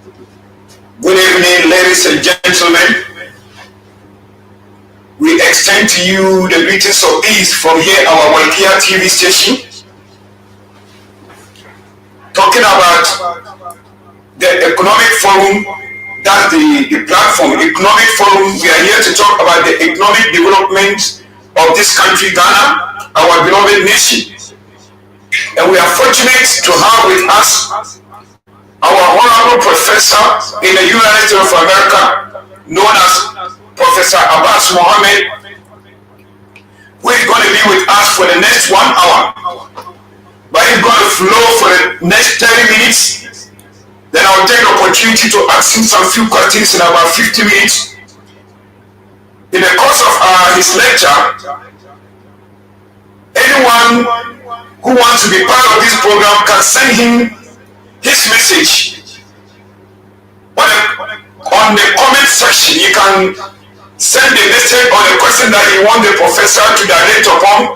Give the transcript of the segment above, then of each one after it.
Good evening, ladies and gentlemen. We extend to you the greetings of peace from here, our Walkia TV station. Talking about the economic forum, that's the platform, economic forum. We are here to talk about the economic development of this country, Ghana, our beloved nation. And we are fortunate to have with us our honorable professor in the United States of America, known as Professor ABASS Mohammed, who is going to be with us for the next 1 hour. But he's going to flow for the next 30 minutes. Then I'll take the opportunity to ask him some few questions in about 50 minutes. In the course of his lecture, anyone who wants to be part of this program can send him his message on the comment section. You can send the message or the question that you want the professor to direct upon.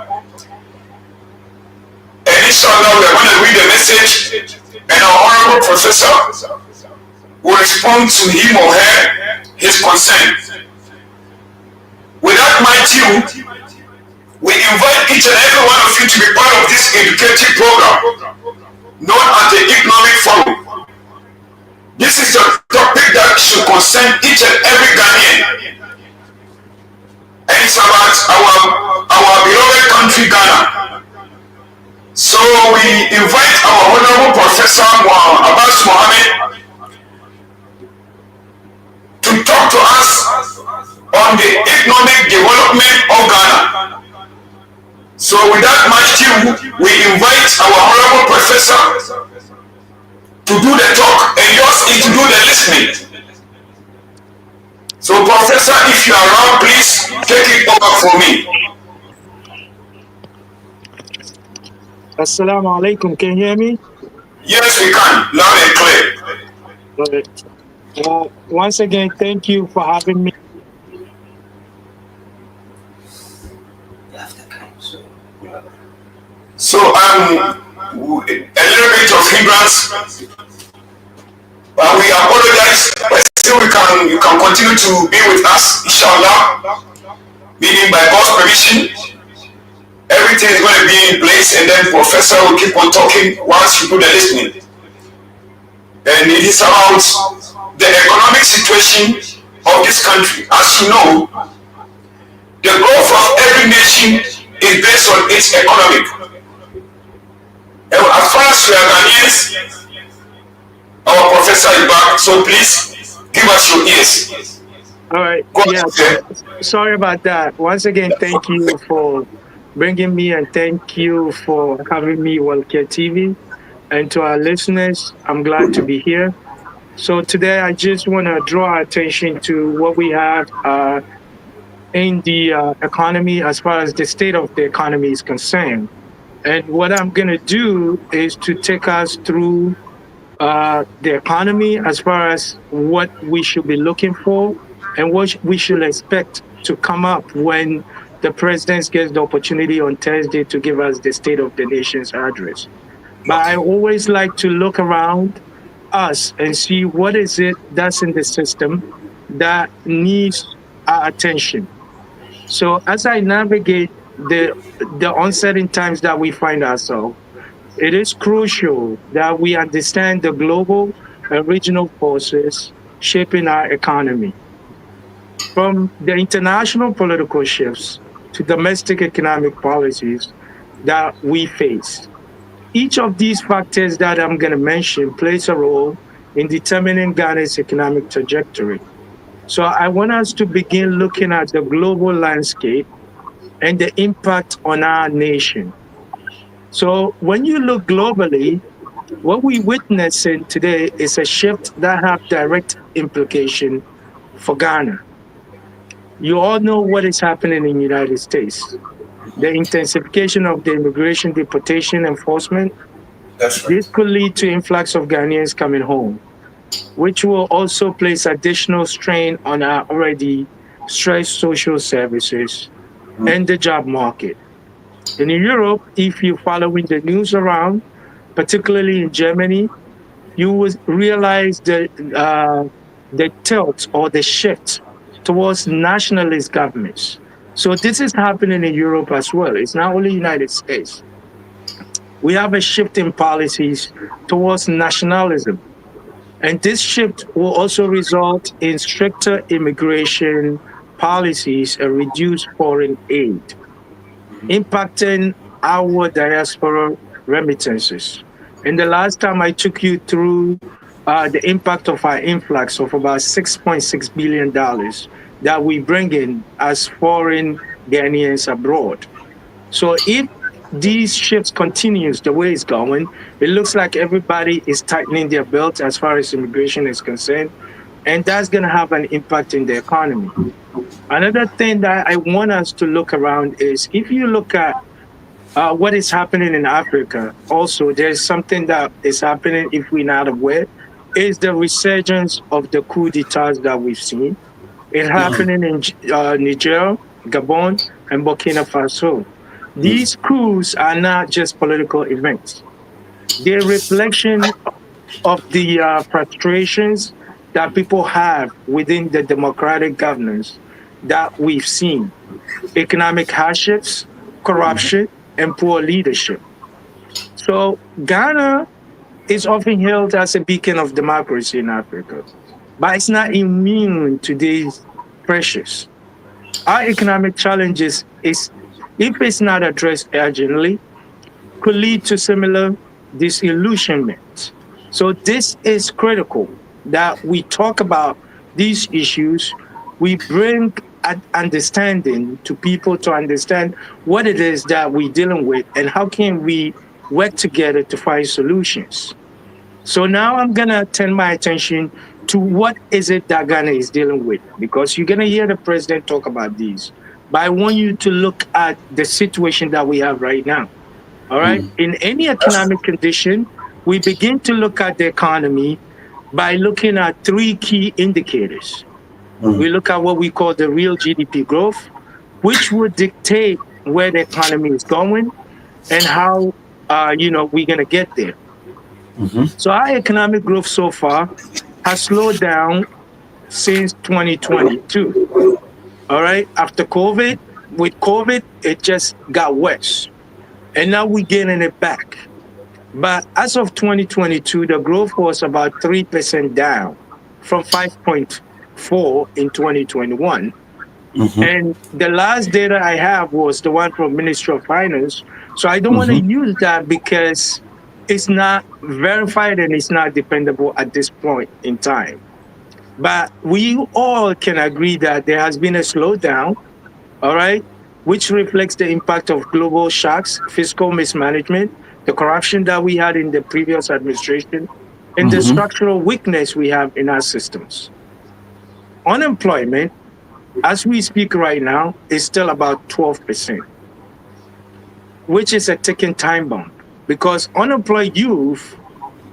And inshallah, we are going to read the message, and our honorable professor will respond to him or her his concern. With that mighty, we invite each and every one of you to be part of this educative program known as the Economic Forum. This is a topic that should concern each and every Ghanaian. And it's about our beloved country, Ghana. So we invite our honorable Professor ABASS Mohammed to talk to us on the economic development of Ghana. So with that mighty, we invite our honorable professor to do the talk and yours is to do the listening. So Professor, if you are around, please take it over for me. Assalamu alaikum, can you hear me? Yes, we can, loud and clear. Once again, thank you for having me. So a little bit of hindrance, but we apologize, but still you can continue to be with us, inshallah, meaning by God's permission. Everything is going to be in place, and then Professor will keep on talking whilst you do the listening. And it is about the economic situation of this country. As you know, the growth of every nation is based on its economic. And as far as we are Ghanaians, our professor is back, so please give us your ears. All right. Sorry about that. Once again, thank you for bringing me, and thank you for having me, Walkia TV. And to our listeners, I'm glad to be here. So today, I just want to draw our attention to what we have in the economy as far as the state of the economy is concerned. And what I'm going to do is to take us through the economy as far as what we should be looking for and what we should expect to come up when the president gets the opportunity on Thursday to give us the State of the Nation's address. But I always like to look around us and see what is it that's in the system that needs our attention. So as I navigate the uncertain times that we find ourselves, it is crucial that we understand the global and regional forces shaping our economy. From the international political shifts to domestic economic policies that we face. Each of these factors that I'm going to mention plays a role in determining Ghana's economic trajectory. So I want us to begin looking at the global landscape and the impact on our nation. So when you look globally, what we're witnessing today is a shift that has direct implication for Ghana. You all know what is happening in the United States. The intensification of the immigration deportation enforcement. That's right. This could lead to influx of Ghanaians coming home, which will also place additional strain on our already stressed social services and the job market. In Europe, if you're following the news around, particularly in Germany, you will realize the tilt or the shift towards nationalist governments. So this is happening in Europe as well. It's not only United States. We have a shift in policies towards nationalism. And this shift will also result in stricter immigration policies and reduced foreign aid, impacting our diaspora remittances. And the last time I took you through the impact of our influx of about $6.6 billion that we bring in as foreign Ghanaians abroad. So if these shifts continues the way it's going, it looks like everybody is tightening their belts as far as immigration is concerned, and that's going to have an impact in the economy. Another thing that I want us to look around is if you look at what is happening in Africa, also there's something that is happening if we're not aware, is the resurgence of the coup d'etats that we've seen. It's happening in Niger, Gabon, and Burkina Faso. These coups are not just political events. They're a reflection of the frustrations that people have within the democratic governance that we've seen. Economic hardships, corruption, and poor leadership. So Ghana is often hailed as a beacon of democracy in Africa, but it's not immune to these pressures. Our economic challenges is, if it's not addressed urgently, could lead to similar disillusionment. So this is critical that we talk about these issues. We bring an understanding to people to understand what it is that we're dealing with and how can we work together to find solutions. So now I'm gonna turn my attention to what is it that Ghana is dealing with, because you're gonna hear the president talk about these. But I want you to look at the situation that we have right now. All right. In any economic condition, we begin to look at the economy by looking at three key indicators. We look at what we call the real GDP growth, which would dictate where the economy is going and how we're gonna get there. So our economic growth so far has slowed down since 2022. All right. After COVID, with COVID, it just got worse. And now we're getting it back. But as of 2022, the growth was about 3% down from 5.4 in 2021. And the last data I have was the one from Ministry of Finance. So I don't want to use that because it's not verified and it's not dependable at this point in time. But we all can agree that there has been a slowdown, all right, which reflects the impact of global shocks, fiscal mismanagement, the corruption that we had in the previous administration, and the structural weakness we have in our systems. Unemployment, as we speak right now, is still about 12%, which is a ticking time bomb because unemployed youth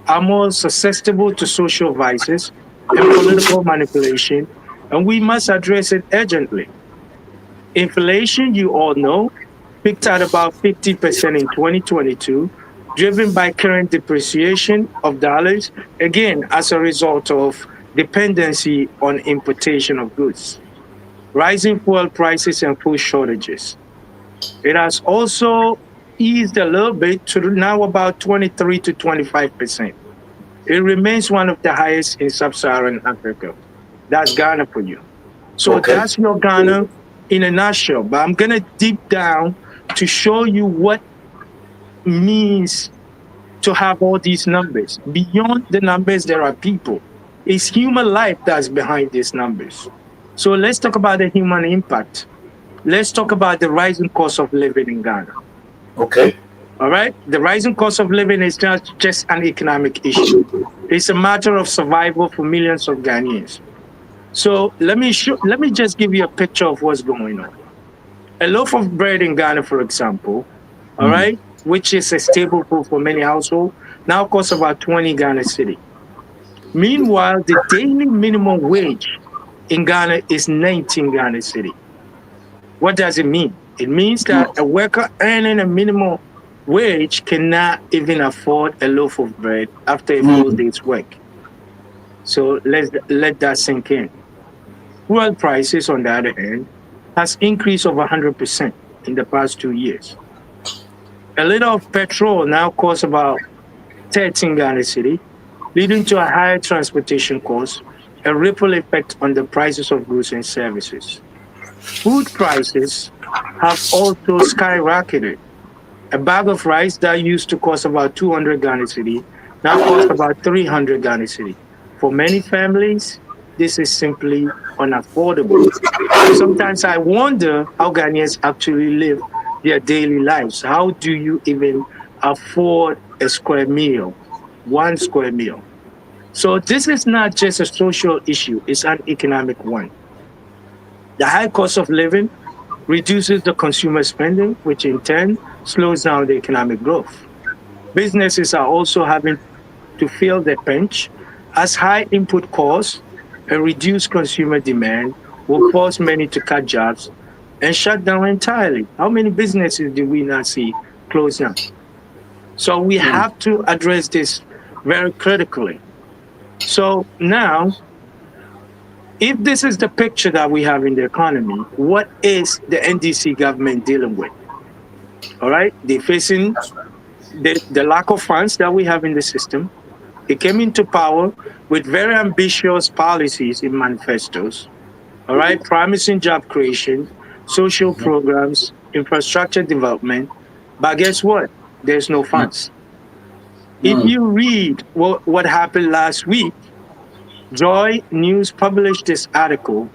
are more susceptible to social vices and political manipulation, and we must address it urgently. Inflation, you all know, peaked at about 50% in 2022, driven by current depreciation of dollars, again, as a result of dependency on importation of goods, rising fuel prices and food shortages. It has also eased a little bit to now about 23 to 25%. It remains one of the highest in sub-Saharan Africa. That's Ghana for you. So that's your Ghana in a nutshell. But I'm going to deep down to show you what means to have all these numbers. Beyond the numbers, there are people. It's human life that's behind these numbers. So let's talk about the human impact. Let's talk about the rising cost of living in Ghana. Okay. All right. The rising cost of living is not just an economic issue. It's a matter of survival for millions of Ghanaians. So let me just give you a picture of what's going on. A loaf of bread in Ghana, for example, all right, which is a staple food for many households, now costs about 20 Ghana cedi. Meanwhile, the daily minimum wage in Ghana is 19 Ghana cedi. What does it mean? It means that a worker earning a minimum wage cannot even afford a loaf of bread after a full mm, day's work. So let that sink in. Fuel prices, on the other hand, has increased over 100% in the past 2 years. A liter of petrol now costs about 13 Ghana city, leading to a higher transportation cost, a ripple effect on the prices of goods and services. Food prices have also skyrocketed. A bag of rice that used to cost about 200 Ghana cedi now costs about 300 Ghana cedi. For many families, this is simply unaffordable. So sometimes I wonder how Ghanaians actually live their daily lives. How do you even afford a square meal, one square meal? So this is not just a social issue, it's an economic one. The high cost of living reduces the consumer spending, which in turn slows down the economic growth. Businesses are also having to feel the pinch as high input costs and reduced consumer demand will force many to cut jobs and shut down entirely. How many businesses do we not see close down? So we have to address this very critically. So now, if this is the picture that we have in the economy, what is the NDC government dealing with? All right, they're facing the lack of funds that we have in the system. It came into power with very ambitious policies in manifestos, all right, promising job creation, social programs, infrastructure development. But guess what? There's no funds. If mm. you read what happened last week, Joy News published this article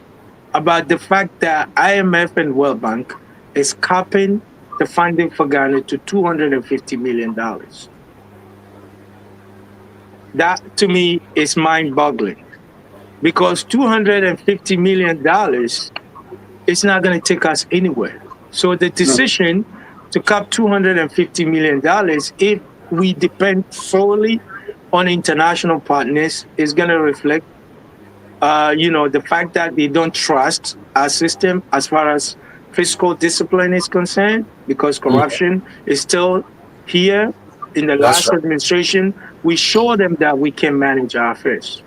about the fact that IMF and World Bank is capping the funding for Ghana to $250 million. That to me is mind boggling because $250 million is not going to take us anywhere. So the No, decision to cap $250 million, if we depend solely on international partners, is going to reflect the fact that they don't trust our system as far as fiscal discipline is concerned, because corruption is still here. In the that's last right. administration, we show them that we can manage our affairs.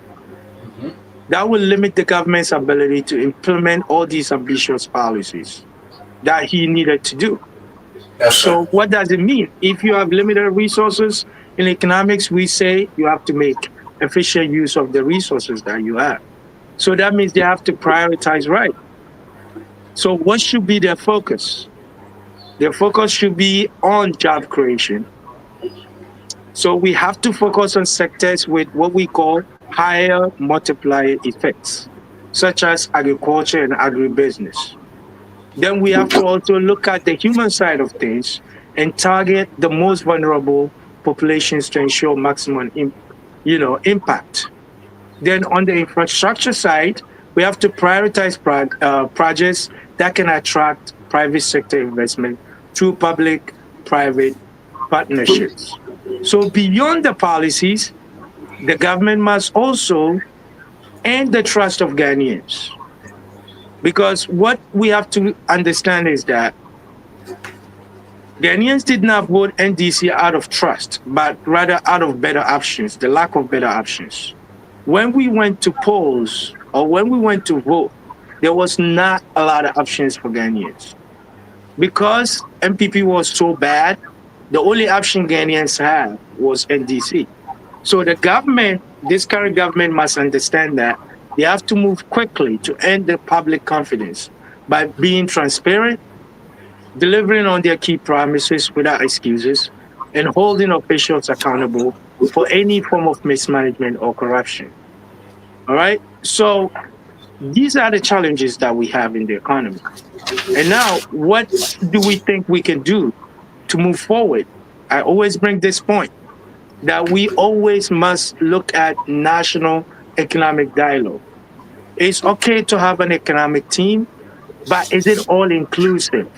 That will limit the government's ability to implement all these ambitious policies that he needed to do. That's right. So, what does it mean? If you have limited resources in economics, we say you have to make efficient use of the resources that you have. So that means they have to prioritize right. So what should be their focus? Their focus should be on job creation. So we have to focus on sectors with what we call higher multiplier effects, such as agriculture and agribusiness. Then we have to also look at the human side of things and target the most vulnerable populations to ensure maximum impact. Then on the infrastructure side, we have to prioritize projects that can attract private sector investment through public-private partnerships. So beyond the policies, the government must also earn the trust of Ghanaians. Because what we have to understand is that Ghanaians did not vote NDC out of trust, but rather out of better options, the lack of better options. When we went to polls or when we went to vote, there was not a lot of options for Ghanaians. Because MPP was so bad, the only option Ghanaians had was NDC. So the government, this current government must understand that they have to move quickly to end the public confidence by being transparent, delivering on their key promises without excuses, and holding officials accountable for any form of mismanagement or corruption. All right. So these are the challenges that we have in the economy. And now, what do we think we can do to move forward? I always bring this point that we always must look at national economic dialogue. It's okay to have an economic team, but is it all inclusive?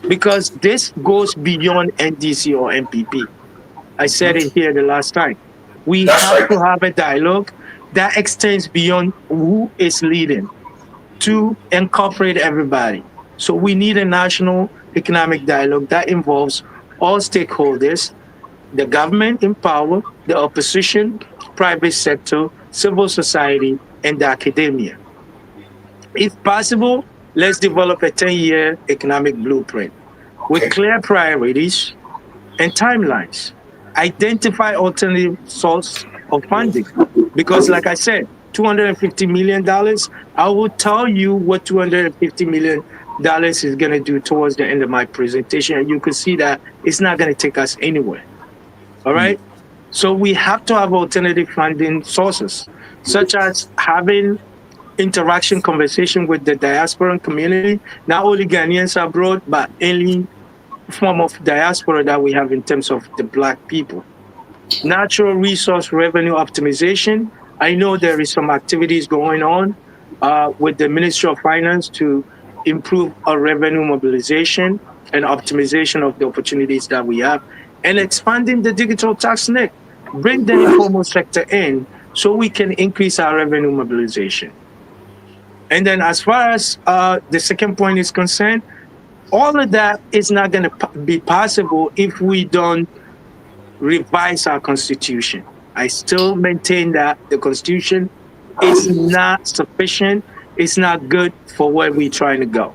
Because this goes beyond NDC or MPP. I said it here the last time. We That's have right. to have a dialogue that extends beyond who is leading to incorporate everybody. So we need a national economic dialogue that involves all stakeholders, the government in power, the opposition, private sector, civil society, and the academia. If possible, let's develop a 10-year economic blueprint with Okay. clear priorities and timelines. Identify alternative source of funding. Because like I said, $250 million, I will tell you what $250 million is going to do towards the end of my presentation. And you can see that it's not going to take us anywhere. All right. So we have to have alternative funding sources, such as having interaction conversation with the diaspora community, not only Ghanaians abroad, but any form of diaspora that we have in terms of the Black people. Natural resource revenue optimization. I know there is some activities going on with the Ministry of Finance to improve our revenue mobilization and optimization of the opportunities that we have, and expanding the digital tax net. Bring the informal sector in so we can increase our revenue mobilization. And then, as far as the second point is concerned, all of that is not going to be possible if we don't revise our constitution. I still maintain that the constitution is not sufficient, it's not good for where we're trying to go.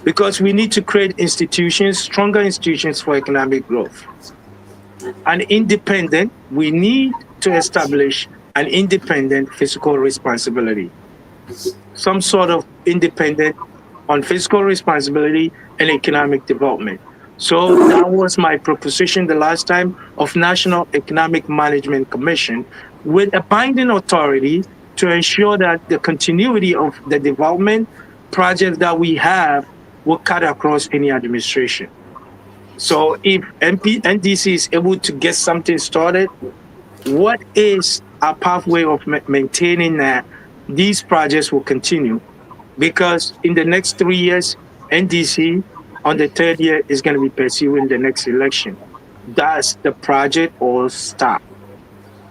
Because we need to create institutions, stronger institutions for economic growth. We need to establish an independent fiscal responsibility, some sort of independent on fiscal responsibility and economic development. So that was my proposition the last time of National Economic Management Commission with a binding authority to ensure that the continuity of the development projects that we have will cut across any administration. So if NDC is able to get something started, what is our pathway of maintaining that these projects will continue? Because in the next 3 years, NDC on the third year is going to be pursuing the next election. Does the project all stop?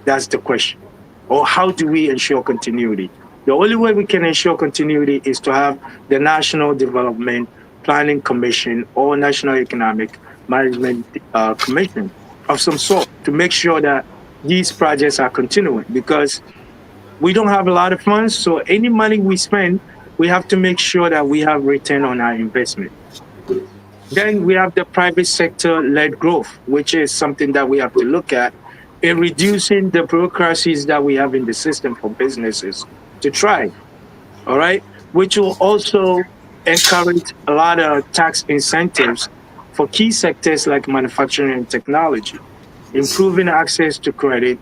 That's the question. Or how do we ensure continuity? The only way we can ensure continuity is to have the National Development Planning Commission or National Economic Management Commission of some sort to make sure that these projects are continuing, because we don't have a lot of funds. So any money we spend, we have to make sure that we have return on our investment. Then we have the private sector-led growth, which is something that we have to look at in reducing the bureaucracies that we have in the system for businesses to thrive, all right? Which will also encourage a lot of tax incentives for key sectors like manufacturing and technology, improving access to credit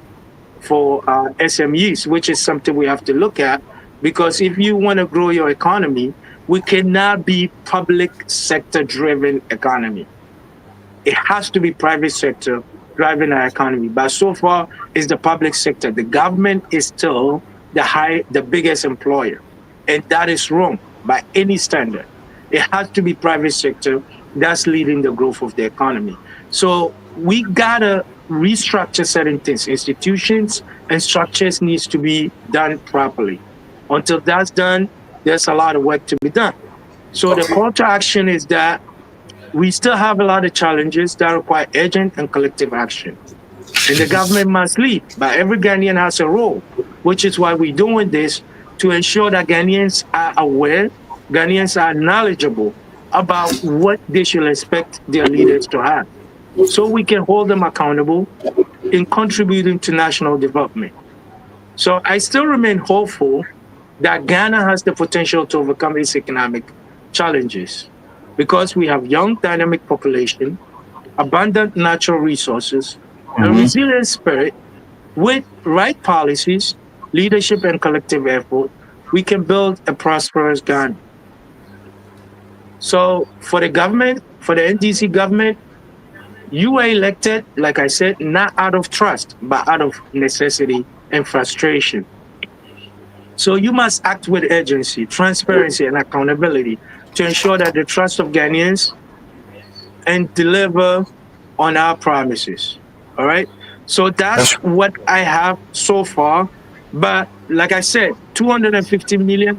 for SMEs, which is something we have to look at, because if you want to grow your economy, we cannot be public sector driven economy. It has to be private sector driving our economy. But so far, it's the public sector. The government is still the biggest employer. And that is wrong by any standard. It has to be private sector that's leading the growth of the economy. So we gotta restructure certain things. Institutions and structures needs to be done properly. Until that's done, there's a lot of work to be done. So the call to action is that we still have a lot of challenges that require urgent and collective action. And the government must lead, but every Ghanaian has a role, which is why we're doing this, to ensure that Ghanaians are aware, Ghanaians are knowledgeable about what they should expect their leaders to have, so we can hold them accountable in contributing to national development. So I still remain hopeful that Ghana has the potential to overcome its economic challenges, because we have young, dynamic population, abundant natural resources, a resilient spirit. With right policies, leadership, and collective effort, we can build a prosperous Ghana. So for the government, for the NDC government, you were elected, like I said, not out of trust, but out of necessity and frustration. So you must act with urgency, transparency, and accountability to ensure that the trust of Ghanaians and deliver on our promises. All right. So that's what I have so far. But like I said, $250 million,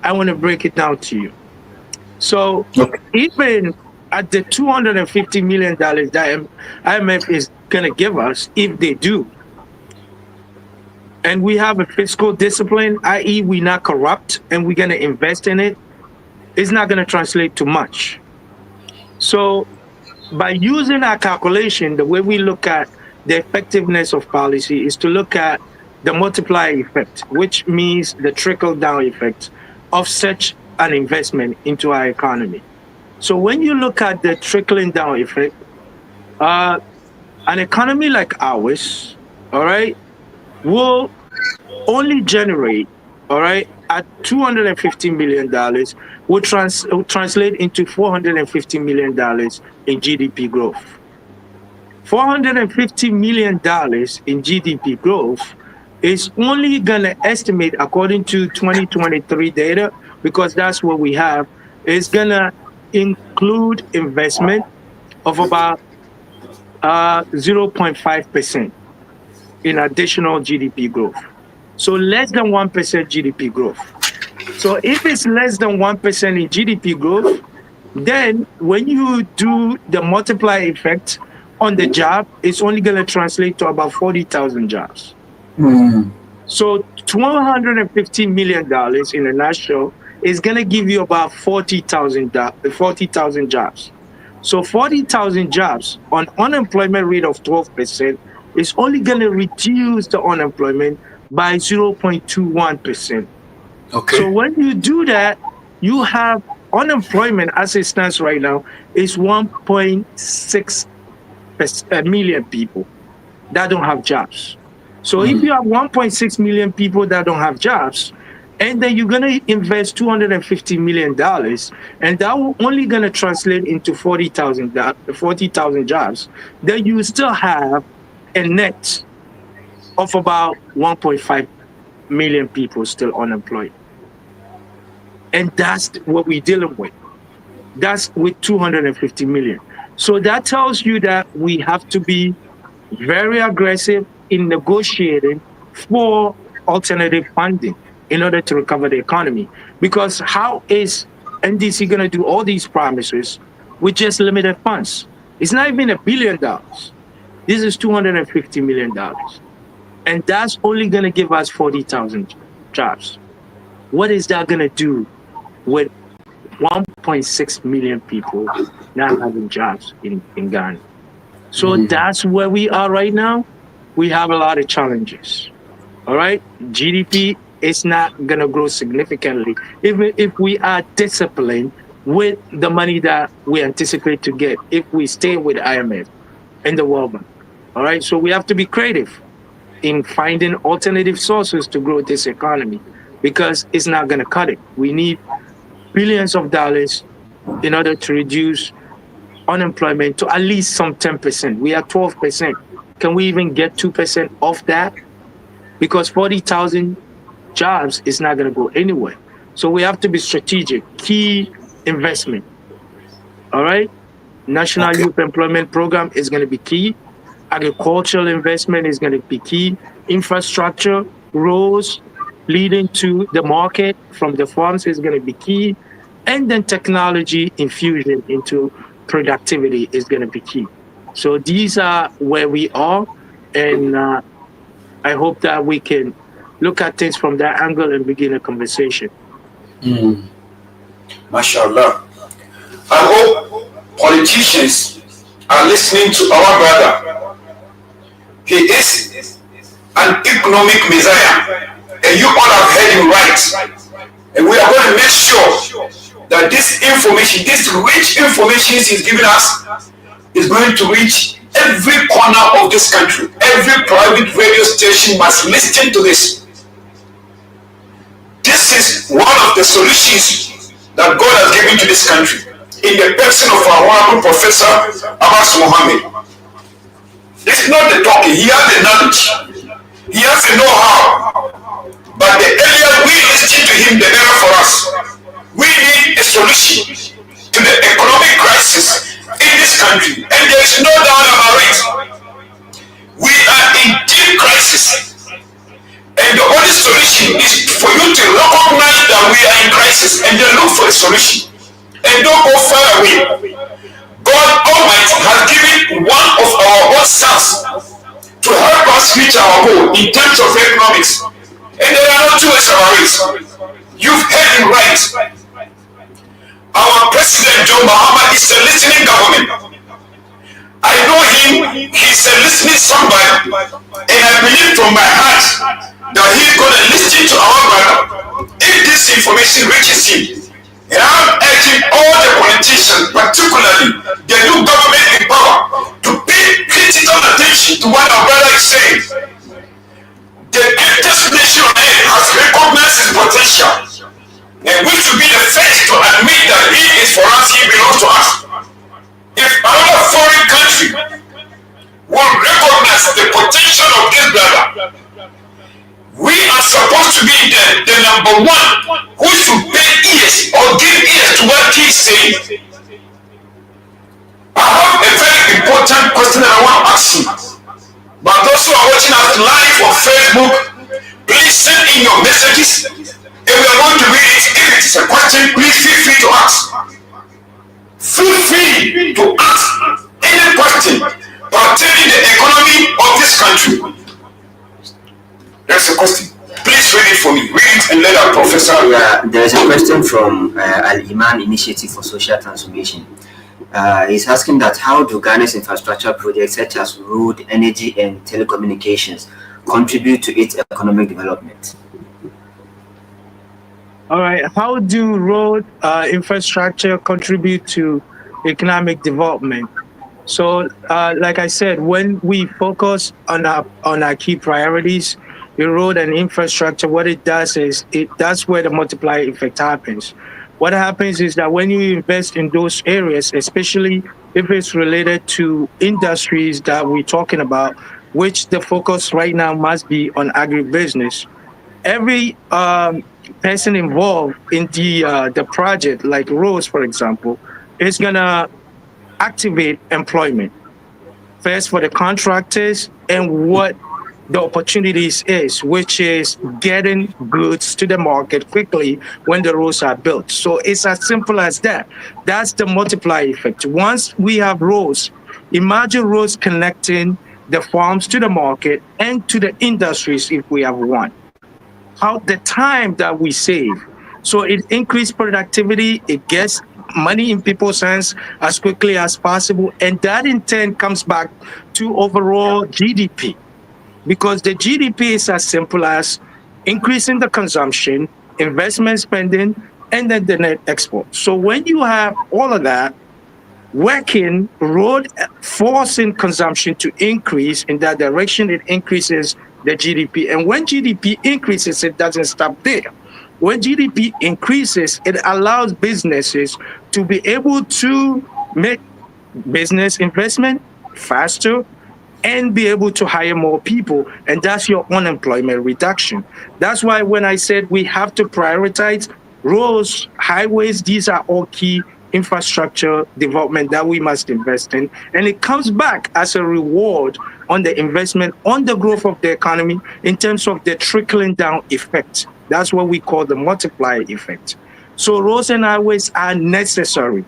I want to break it down to you. So even at the $250 million that IMF is going to give us, if they do, and we have a fiscal discipline, i.e., we're not corrupt and we're going to invest in it, it's not going to translate to much. So by using our calculation, the way we look at the effectiveness of policy is to look at the multiplier effect, which means the trickle-down effect of such an investment into our economy. So when you look at the trickling down effect, an economy like ours, all right, will only generate, all right, at $250 million, will translate into $450 million in GDP growth. $450 million in GDP growth is only going to estimate, according to 2023 data, because that's what we have, is going to include investment of about 0.5% in additional GDP growth. So less than 1% GDP growth. So if it's less than 1% in GDP growth, then when you do the multiplier effect on the job, it's only going to translate to about 40,000 jobs. So $250 million in a nutshell is going to give you about 40,000 jobs. So 40,000 jobs on unemployment rate of 12% is only going to reduce the unemployment by 0.21%. Okay. So when you do that, you have unemployment as it stands right now is 1.6 million people that don't have jobs. So if you have 1.6 million people that don't have jobs, and then you're going to invest $250 million, and that will only going to translate into 40,000 jobs, then you still have a net of about 1.5 million people still unemployed. And that's what we're dealing with. That's with 250 million. So that tells you that we have to be very aggressive in negotiating for alternative funding in order to recover the economy. Because how is NDC going to do all these promises with just limited funds? It's not even $1 billion. This is $250 million. And that's only going to give us 40,000 jobs. What is that going to do with 1.6 million people not having jobs in Ghana? So that's where we are right now. We have a lot of challenges. All right? GDP is not going to grow significantly, even if we are disciplined with the money that we anticipate to get if we stay with IMF and the World Bank. All right? So we have to be creative in finding alternative sources to grow this economy, because it's not going to cut it. We need billions of dollars in order to reduce unemployment to at least some 10%. We are 12%. Can we even get 2% off that? Because 40,000 jobs is not going to go anywhere. So we have to be strategic. Key investment. All right? National Youth Employment Program is going to be key. Agricultural investment is going to be key. Infrastructure, roads leading to the market from the farms is going to be key. And then technology infusion into productivity is going to be key. So these are where we are. And I hope that we can look at things from that angle and begin a conversation. MashaAllah. I hope politicians are listening to our brother. He is an economic messiah, and you all have heard him right. And we are going to make sure that this information, this rich information he's giving us, is going to reach every corner of this country. Every private radio station must listen to this. This is one of the solutions that God has given to this country in the person of our honorable Professor ABASS Mohammed. It's not the talking, he has the knowledge, he has the know-how. But the earlier we listen to him, the better for us. We need a solution to the economic crisis in this country, and there is no doubt about it. We are in deep crisis, and the only solution is for you to recognize that we are in crisis and then look for a solution. And don't go far away. God Almighty has given one of our own sons to help us reach our goal in terms of economics. And there are no two ways about it. You've heard him right. Our President John Mahama is a listening government. I know him, he's a listening somebody, and I believe from my heart that he's going to listen to our brother if this information reaches him. And I'm urging all the politicians, particularly the new government in power, to pay critical attention to what our brother is saying. The greatest nation on earth has recognized his potential, and we should be the first to admit that he is for us, he belongs to us. If another foreign country will recognize the potential of this brother, we are supposed to be the number one who should pay ears or give ears to what he is saying. I have a very important question that I want to ask you. But those who are watching us live on Facebook, please send in your messages and we are going to read it. If it is a question, please feel free to ask. Feel free to ask any question pertaining the economy of this country. There's a question. Please read it for me. Read it and let our professor. Yeah, there's a question from Al-Iman Initiative for Social Transformation. He's asking that how do Ghana's infrastructure projects such as road, energy, and telecommunications contribute to its economic development? All right. How do road infrastructure contribute to economic development? So, like I said, when we focus on our key priorities, the road and infrastructure, what it does is that's where the multiplier effect happens. What happens is that when you invest in those areas, especially if it's related to industries that we're talking about, which the focus right now must be on agribusiness, every person involved in the project, like roads, for example, is gonna activate employment. First for the contractors and what the opportunities is, which is getting goods to the market quickly when the roads are built. So it's as simple as that. That's the multiplier effect. Once we have roads, imagine roads connecting the farms to the market and to the industries if we have one. How the time that we save. So it increases productivity, it gets money in people's hands as quickly as possible, and that in turn comes back to overall GDP. Because the GDP is as simple as increasing the consumption, investment spending, and then the net export. So when you have all of that working, road forcing consumption to increase in that direction, it increases the GDP. And when GDP increases, it doesn't stop there. When GDP increases, it allows businesses to be able to make business investment faster, and be able to hire more people. And that's your unemployment reduction. That's why when I said we have to prioritize roads, highways, these are all key infrastructure development that we must invest in. And it comes back as a reward on the investment, on the growth of the economy in terms of the trickling down effect. That's what we call the multiplier effect. So roads and highways are necessary.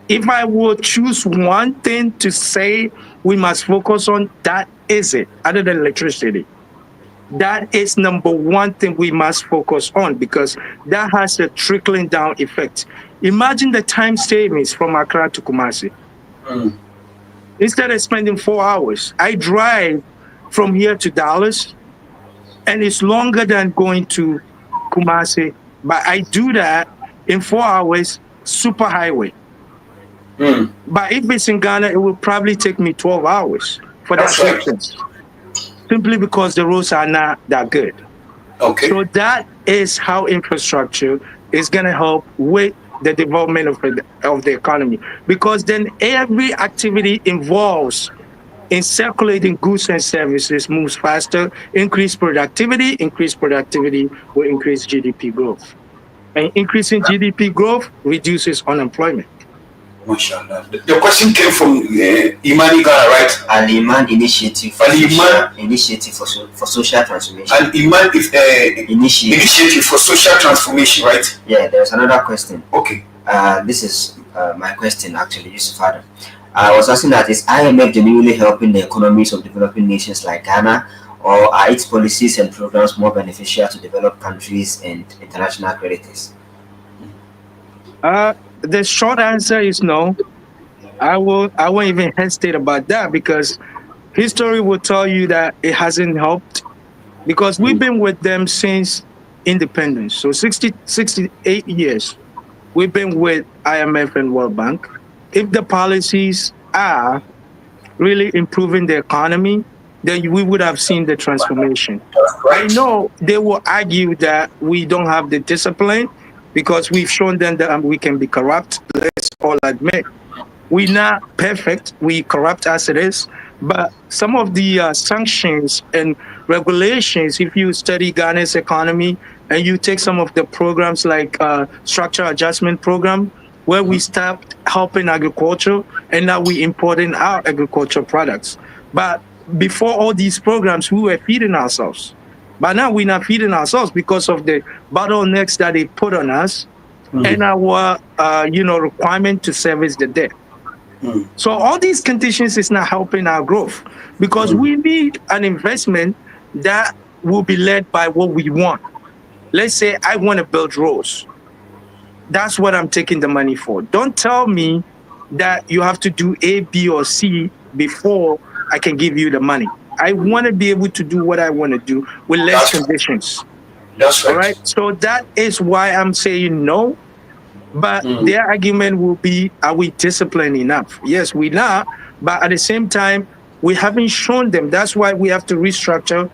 If I would choose one thing to say we must focus on, that is it, other than electricity. That is number one thing we must focus on because that has a trickling down effect. Imagine the time savings from Accra to Kumasi. Instead of spending 4 hours, I drive from here to Dallas, and it's longer than going to Kumasi, but I do that in 4 hours, super highway. But if it's in Ghana, it will probably take me 12 hours for that distance, simply because the roads are not that good. Okay. So that is how infrastructure is going to help with the development of the economy, because then every activity involves in circulating goods and services moves faster, increased productivity will increase GDP growth. And increasing GDP growth reduces unemployment. MashaAllah. The question came from Imani Ghana, right? Al-Iman Initiative for Social Transformation. Al-Iman Initiative for Social Transformation, right? Yeah, there's another question. Okay. This is my question actually, Yusuf Adam. I was asking that is IMF genuinely helping the economies of developing nations like Ghana, or are its policies and programs more beneficial to developed countries and international creditors? The short answer is no. I won't even hesitate about that because history will tell you that it hasn't helped because we've been with them since independence. So 68 years we've been with IMF and World Bank. If the policies are really improving the economy, then we would have seen the transformation. I know they will argue that we don't have the discipline because we've shown them that we can be corrupt. Let's all admit we're not perfect. We corrupt as it is. But some of the sanctions and regulations, if you study Ghana's economy and you take some of the programs like structure adjustment program, where we stopped helping agriculture and now we importing our agricultural products. But before all these programs, we were feeding ourselves. But now we're not feeding ourselves because of the bottlenecks that they put on us and our requirement to service the debt. So all these conditions is not helping our growth because we need an investment that will be led by what we want. Let's say I want to build roads. That's what I'm taking the money for. Don't tell me that you have to do A, B, or C before I can give you the money. I want to be able to do what I want to do with less conditions. That's right. All right. So that is why I'm saying no. But their argument will be, are we disciplined enough? Yes, we're not. But at the same time, we haven't shown them. That's why we have to restructure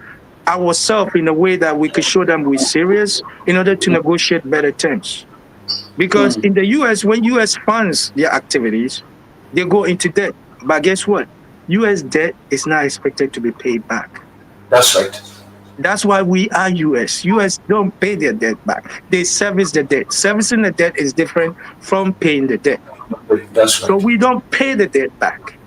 ourselves in a way that we could show them we're serious in order to negotiate better terms. Because in the U.S., when U.S. funds their activities, they go into debt. But guess what? U.S. debt is not expected to be paid back. That's right. That's why we are U.S. U.S. don't pay their debt back. They service the debt. Servicing the debt is different from paying the debt. That's right. So we don't pay the debt back.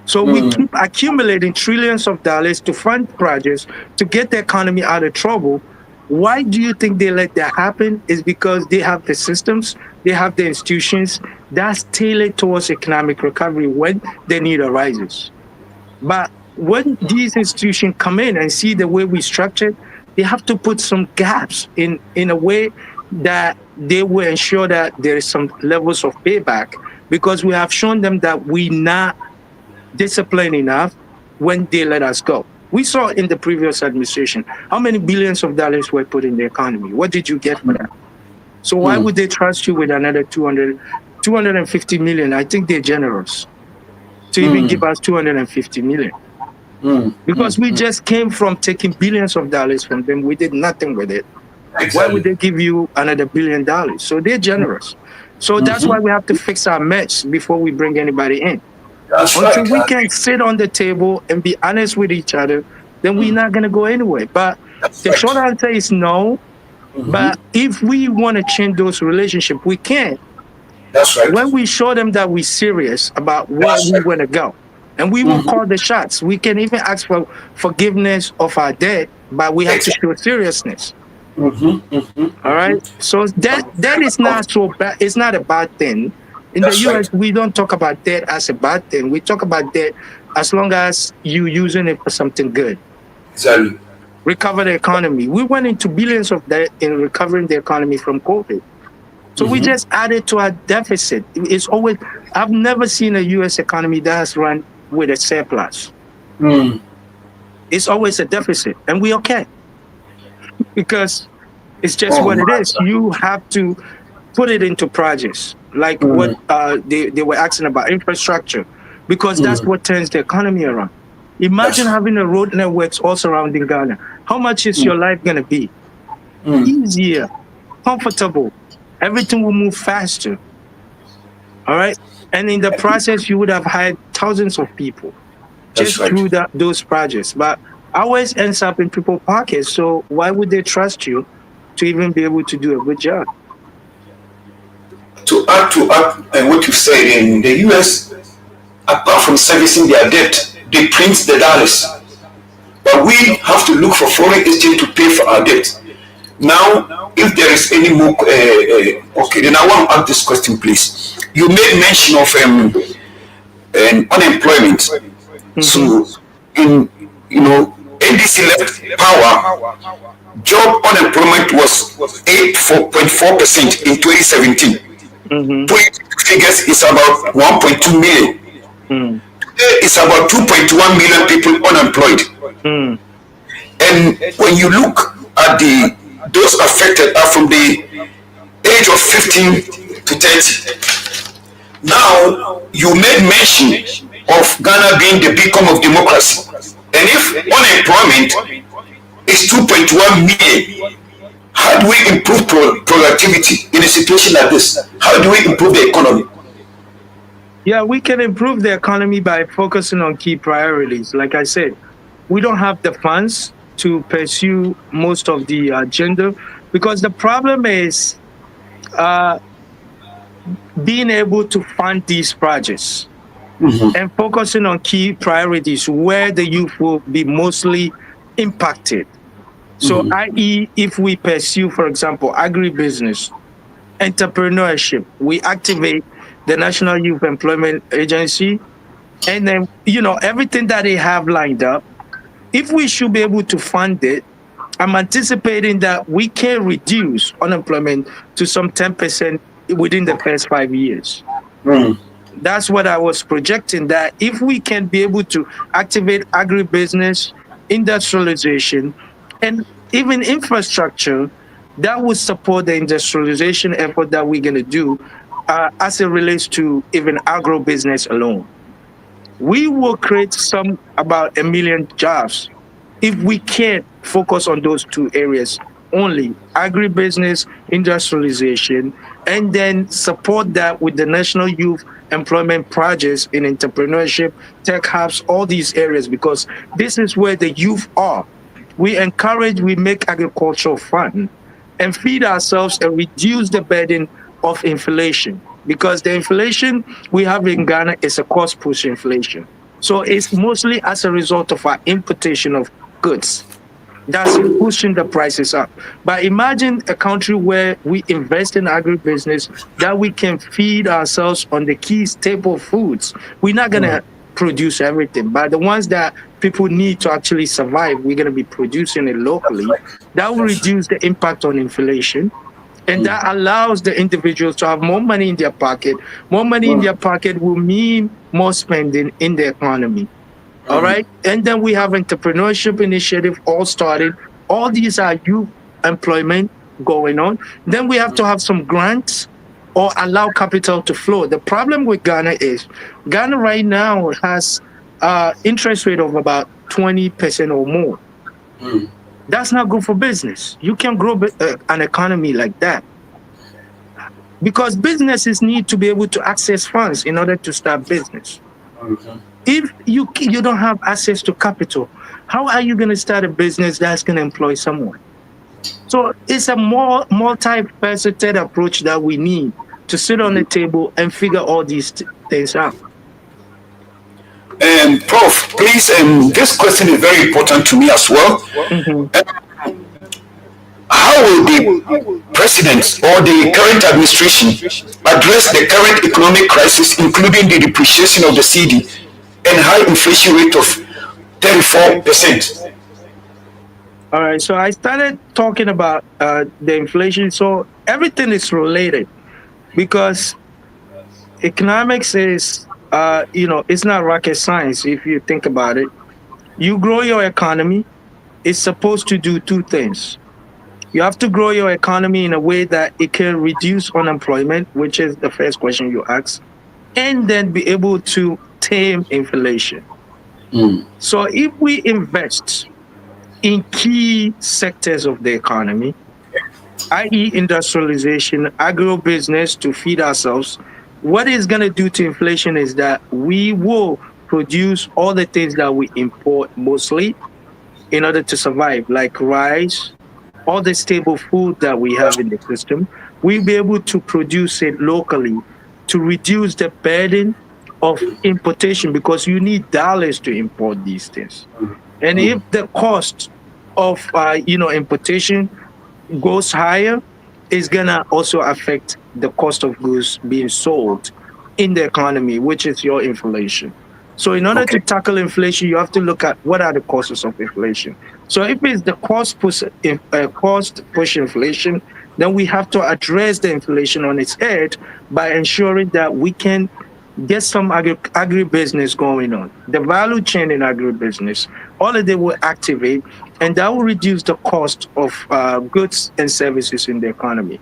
So we keep accumulating trillions of dollars to fund projects to get the economy out of trouble. Why do you think they let that happen? Is because they have the systems, they have the institutions that's tailored towards economic recovery when the need arises. But when these institutions come in and see the way we structure, they have to put some gaps in a way that they will ensure that there is some levels of payback because we have shown them that we're not disciplined enough when they let us go. We saw in the previous administration how many billions of dollars were put in the economy. What did you get for that? So why would they trust you with another 250 million? I think they're generous to even give us 250 million. Because we just came from taking billions of dollars from them. We did nothing with it. Exactly. Why would they give you another $1 billion? So they're generous. So that's why we have to fix our mess before we bring anybody in. That's Until right. we can sit on the table and be honest with each other, then we're not going to go anywhere. But the short answer is no. But if we want to change those relationships, we can. That's right. When we show them that we're serious about where we want to go, and we will call the shots. We can even ask for forgiveness of our debt, but we have to show seriousness. All right? So that is not so bad. It's not a bad thing. In the US, we don't talk about debt as a bad thing. We talk about debt as long as you're using it for something good. Exactly. Recover the economy. We went into billions of debt in recovering the economy from COVID. So we just added to our deficit. It's always, I've never seen a US economy that has run with a surplus. It's always a deficit, and we're okay. Because it's just what it is. You have to put it into projects, like what they were asking about infrastructure, because that's what turns the economy around. Imagine having a road networks all surrounding Ghana. How much is your life going to be? Easier, comfortable. Everything will move faster. All right? And in the process, you would have hired thousands of people just through those projects. But always ends up in people's pockets. So why would they trust you to even be able to do a good job? To add what you said, in the US, apart from servicing their debt, they print the dollars. But we have to look for foreign exchange to pay for our debt. Now, if there is any more, okay, then I want to ask this question, please. You made mention of unemployment. So, in ADC left power, job unemployment was 8.4% in 2017. Mm-hmm. 20 figures is about 1.2 million. Mm. Today it's about 2.1 million people unemployed. Mm. And when you look at those affected are from the age of 15 to 30. Now, you made mention of Ghana being the beacon of democracy. And if unemployment is 2.1 million, how do we improve productivity in a situation like this? How do we improve the economy? Yeah, we can improve the economy by focusing on key priorities. Like I said, we don't have the funds to pursue most of the agenda because the problem is being able to fund these projects and focusing on key priorities where the youth will be mostly impacted. So, i.e., if we pursue, for example, agribusiness, entrepreneurship, we activate the National Youth Employment Agency, and then, everything that they have lined up, if we should be able to fund it, I'm anticipating that we can reduce unemployment to some 10% within the first 5 years. That's what I was projecting, that if we can be able to activate agribusiness, industrialization, and even infrastructure, that would support the industrialization effort that we're going to do as it relates to even agro-business alone. We will create about 1 million jobs if we can focus on those two areas only, agribusiness, industrialization, and then support that with the National Youth Employment Projects in entrepreneurship, tech hubs, all these areas, because this is where the youth are. We make agriculture fun and feed ourselves and reduce the burden of inflation, because the inflation we have in Ghana is a cost push inflation. So it's mostly as a result of our importation of goods that's pushing the prices up. But imagine a country where we invest in agribusiness, that we can feed ourselves on the key staple foods. We're not going to produce everything, but the ones that people need to actually survive, we're going to be producing it locally. That will reduce the impact on inflation. And that allows the individuals to have more money in their pocket. More money in their pocket will mean more spending in the economy. All right. And then we have entrepreneurship initiative all started. All these are youth employment going on. Then we have to have some grants or allow capital to flow. The problem with Ghana is Ghana right now has interest rate of about 20% or more. That's not good for business. You can't grow an economy like that, because businesses need to be able to access funds in order to start business. If you don't have access to capital, how are you going to start a business that's going to employ someone? So it's a more multifaceted approach that we need to sit on the table and figure all these things out. Prof, please, this question is very important to me as well. How will the president or the current administration address the current economic crisis, including the depreciation of the cedi and high inflation rate of 34%? All right, so I started talking about the inflation. So everything is related, because economics is, it's not rocket science if you think about it. You grow your economy, it's supposed to do two things. You have to grow your economy in a way that it can reduce unemployment, which is the first question you asked, and then be able to tame inflation. So if we invest in key sectors of the economy, i.e. industrialization, agro-business to feed ourselves, what it's going to do to inflation is that we will produce all the things that we import mostly in order to survive, like rice, all the stable food that we have in the system. We'll be able to produce it locally to reduce the burden of importation, because you need dollars to import these things. And if the cost of importation goes higher, it's gonna also affect the cost of goods being sold in the economy, which is your inflation. So in order to Okay. tackle inflation, you have to look at what are the causes of inflation. So if it's the cost push inflation, then we have to address the inflation on its head by ensuring that we can get some agribusiness going on. The value chain in agribusiness, all of them will activate, and that will reduce the cost of goods and services in the economy.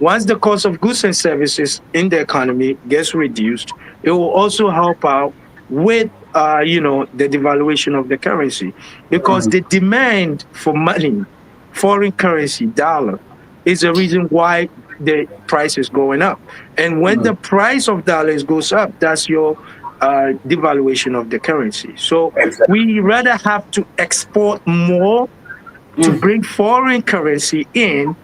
Once the cost of goods and services in the economy gets reduced, it will also help out with the devaluation of the currency, because the demand for money, foreign currency, dollar, is the reason why the price is going up. And when the price of dollars goes up, that's your devaluation of the currency. So Exactly. we rather have to export more to bring foreign currency in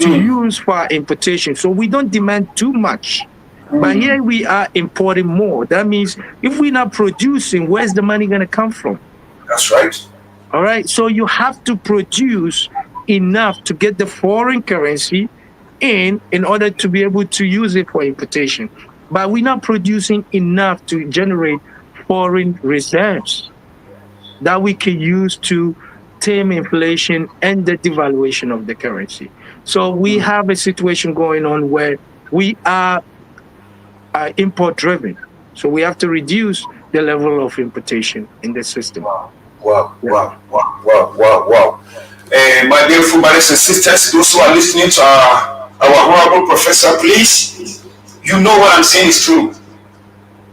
to use for our importation. So we don't demand too much. But here we are importing more. That means if we're not producing, where's the money going to come from? That's right. All right. So you have to produce enough to get the foreign currency in order to be able to use it for importation. But we're not producing enough to generate foreign reserves that we can use to tame inflation and the devaluation of the currency. So we have a situation going on where we are import driven. So we have to reduce the level of importation in the system. Wow, wow, Yeah. wow, wow, wow, wow, wow. My beautiful brothers and sisters, those who are listening to our honorable professor, please, you know what I'm saying is true.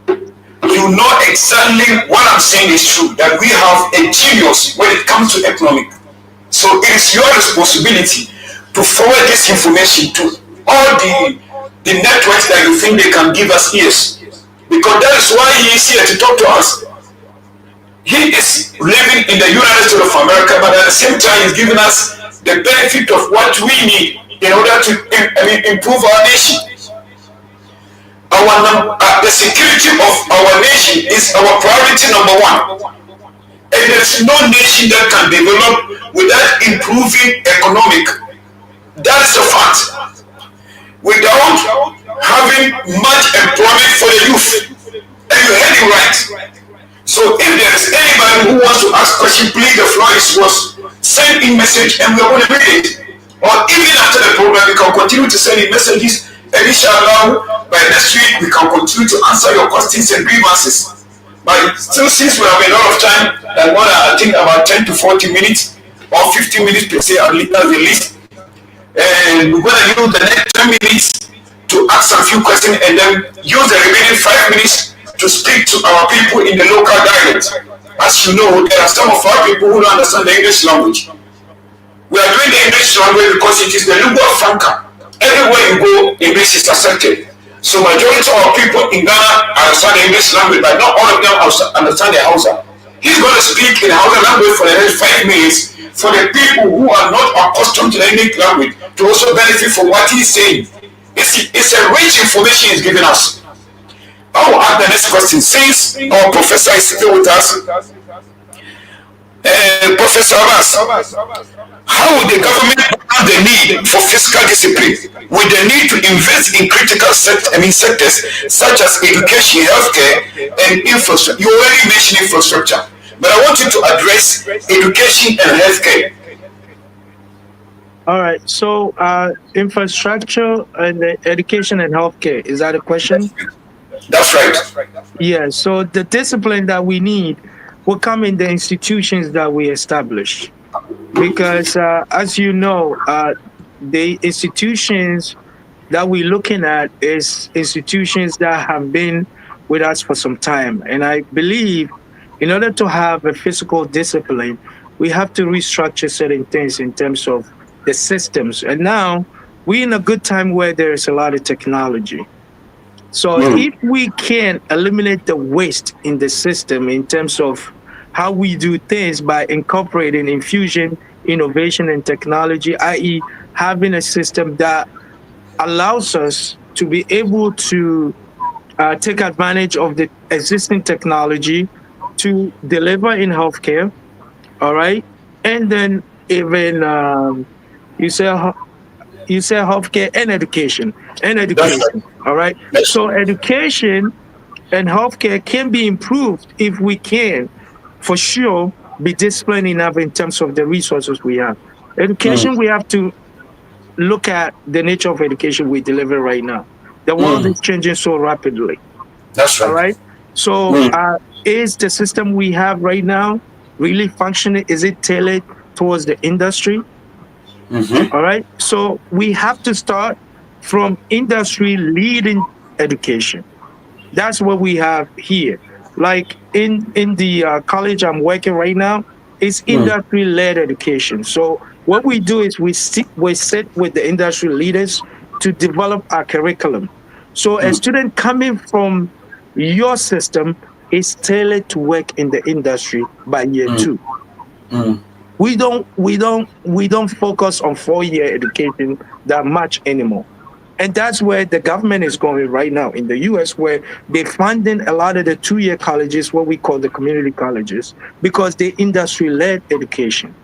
You know exactly what I'm saying is true, that we have a genius when it comes to economic. So it is your responsibility to forward this information to all the networks that you think they can give us ears. Because that is why he is here to talk to us. He is living in the United States of America, but at the same time, he's giving us the benefit of what we need in order to improve our nation. The security of our nation is our priority number one. And there's no nation that can develop without improving economic. That is a fact. Without having much employment for the youth. And you heard it right. So if there is anybody who wants to ask question, please, the floor is yours. Send in message and we are going to read it. Or even after the program, we can continue to send in messages. And inshallah, by next week, we can continue to answer your questions and grievances. But still, since we have a lot of time, like more than I think about 10 to 40 minutes or 15 minutes per se at least, and we're going to use the next 10 minutes to ask a few questions and then use the remaining 5 minutes to speak to our people in the local dialect. As you know, there are some of our people who don't understand the English language. We are doing the English language because it is the lingua franca. Everywhere you go, English is accepted. So majority of our people in Ghana understand the English language, but not all of them understand the Hausa. He's going to speak in Hausa language for the next 5 minutes for the people who are not accustomed to the English language to also benefit from what he's saying. It's a rich information he's giving us. I will ask the next question. Since our professor is still with us, Professor Abbas, how would the government balance the need for fiscal discipline with the need to invest in critical sectors such as education, healthcare, and infrastructure? You already mentioned infrastructure, but I want you to address education and healthcare. All right. So infrastructure and education and healthcare, is that a question? That's right. Yeah. So the discipline that we need will come in the institutions that we establish. Because as you know, the institutions that we're looking at is institutions that have been with us for some time. And I believe in order to have a physical discipline, we have to restructure certain things in terms of the systems. And now we're in a good time where there is a lot of technology. So if we can eliminate the waste in the system in terms of how we do things by incorporating infusion, innovation, and technology, i.e., having a system that allows us to be able to take advantage of the existing technology to deliver in healthcare, all right, and then even You say you say healthcare and education and That's right. education. All right. Yes. So education and healthcare can be improved if we can, for sure, be disciplined enough in terms of the resources we have. Mm, Education, we have to look at the nature of education we deliver right now. The world mm, is changing so rapidly. that's All right. right. So, Mm, is the system we have right now really functioning? Is it tailored towards the industry? mm-hmm, All right. So, we have to start from industry leading education. That's what we have here. Like in the college I'm working right now, it's mm, industry led education. So what we do is we sit with the industry leaders to develop our curriculum. So a mm, student coming from your system is tailored to work in the industry by year mm, two. mm, We don't focus on 4 year education that much anymore. And that's where the government is going right now in the US, where they're funding a lot of the 2 year colleges, what we call the community colleges, because they're industry led education.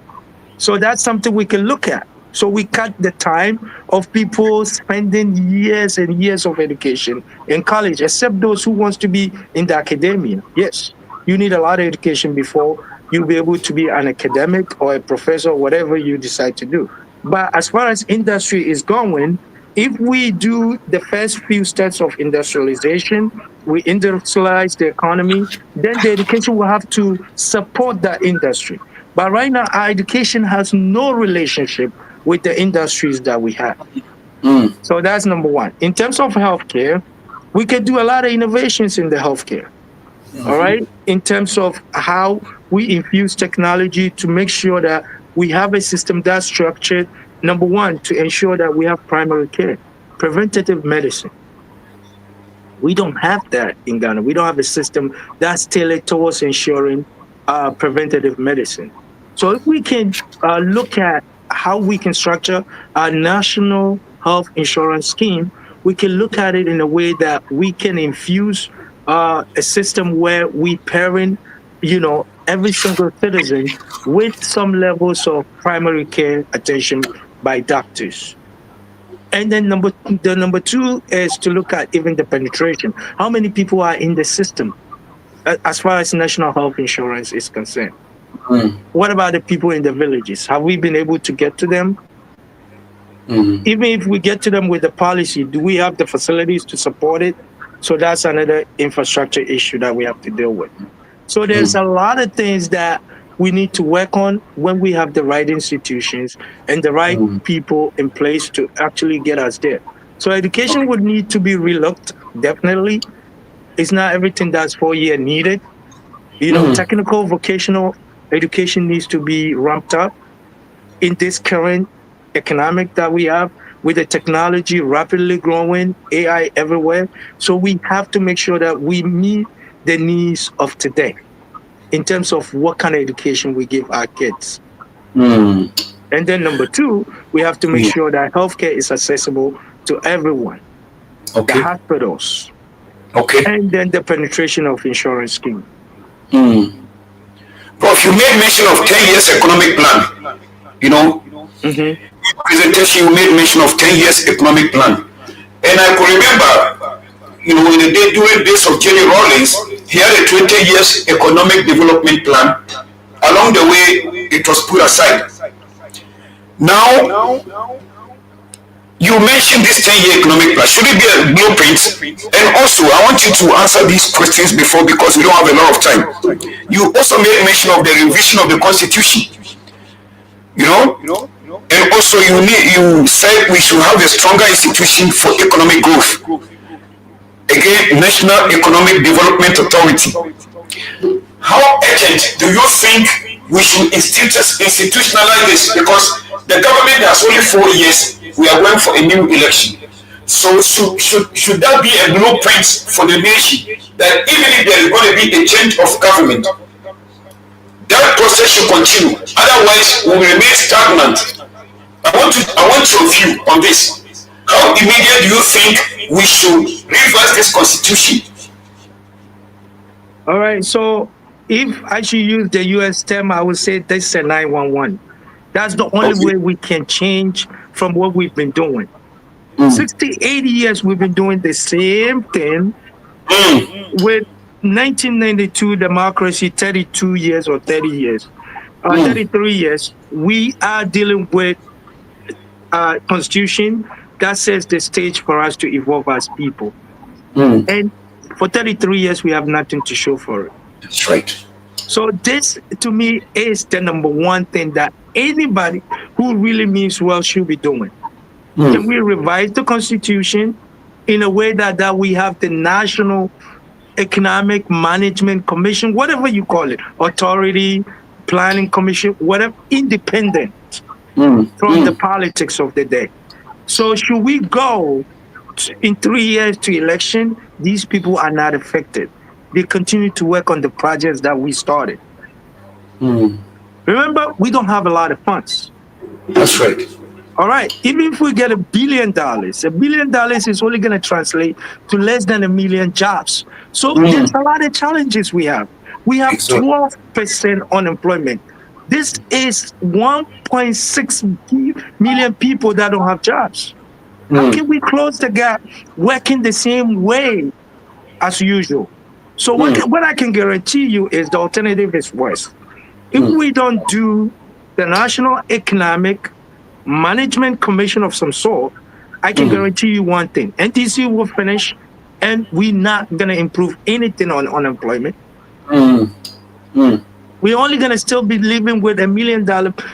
So that's something we can look at. So we cut the time of people spending years and years of education in college, except those who wants to be in the academia. Yes, you need a lot of education before you'll be able to be an academic or a professor, whatever you decide to do. But as far as industry is going, if we do the first few steps of industrialization, we industrialize the economy, then the education will have to support that industry. But right now, our education has no relationship with the industries that we have. mm, So that's number one. In terms of healthcare, we can do a lot of innovations in the healthcare. All mm-hmm, right. In terms of how we infuse technology to make sure that we have a system that's structured, number one, to ensure that we have primary care, preventative medicine. We don't have that in Ghana. We don't have a system that's tailored towards ensuring preventative medicine. So if we can look at how we can structure a national health insurance scheme, we can look at it in a way that we can infuse a system where we parent, every single citizen with some levels of primary care attention by doctors. And then the number two is to look at even the penetration. How many people are in the system as far as national health insurance is concerned? mm, What about the people in the villages? Have we been able to get to them? mm, Even if we get to them with the policy, do we have the facilities to support it? So that's another infrastructure issue that we have to deal with. So there's mm, a lot of things that we need to work on when we have the right institutions and the right mm. people in place to actually get us there. So education Okay. would need to be relooked, definitely. It's not everything that's 4 year needed. Mm, Technical vocational education needs to be ramped up in this current economic that we have with the technology rapidly growing, AI everywhere. So we have to make sure that we meet the needs of today in terms of what kind of education we give our kids. mm. And then number two, we have to make Yeah. sure that healthcare is accessible to everyone, the Okay. hospitals, Okay. and then the penetration of insurance scheme. Mm. Prof, you made mention of 10 years economic plan. You know, Hmm. presentation you made mention of 10 years economic plan. And I could remember, in the day during days of Jenny Rawlings, he had a 20 years economic development plan. Along the way, it was put aside. Now, you mentioned this 10-year economic plan. Should it be a blueprint? And also, I want you to answer these questions before because we don't have a lot of time. You also made mention of the revision of the constitution, you know, and also you said we should have a stronger institution for economic growth. Again, National Economic Development Authority. How urgent do you think we should institutionalize this? Because the government has only 4 years. We are going for a new election. So should that be a blueprint for the nation that even if there is going to be a change of government, that process should continue. Otherwise, we will remain stagnant. I want your view on this. How immediate do you think we should reverse this constitution? All right. So if I should use the US term, I would say this is a 911. That's the only way we can change from what we've been doing. 60, 80 years we've been doing the same thing with 1992 democracy, 32 years or 30 years, 33 years. We are dealing with a constitution that sets the stage for us to evolve as people. And for 33 years, we have nothing to show for it. That's right. So this, to me, is the number one thing that anybody who really means well should be doing. Can we revise the Constitution in a way that we have the National Economic Management Commission, whatever you call it, authority, planning commission, whatever, independent from the politics of the day. So should we go in 3 years to election? These people are not affected. They continue to work on the projects that we started. Remember, we don't have a lot of funds. That's right. All right. Even if we get $1 billion is only going to translate to less than 1 million jobs. So there's a lot of challenges we have. We have 12% unemployment. This is 1.6 million people that don't have jobs. How can we close the gap working the same way as usual? So what I can guarantee you is the alternative is worse. If we don't do the National Economic Management Commission of some sort, I can guarantee you one thing. NTC will finish and we're not going to improve anything on unemployment. We're only going to still be living with $1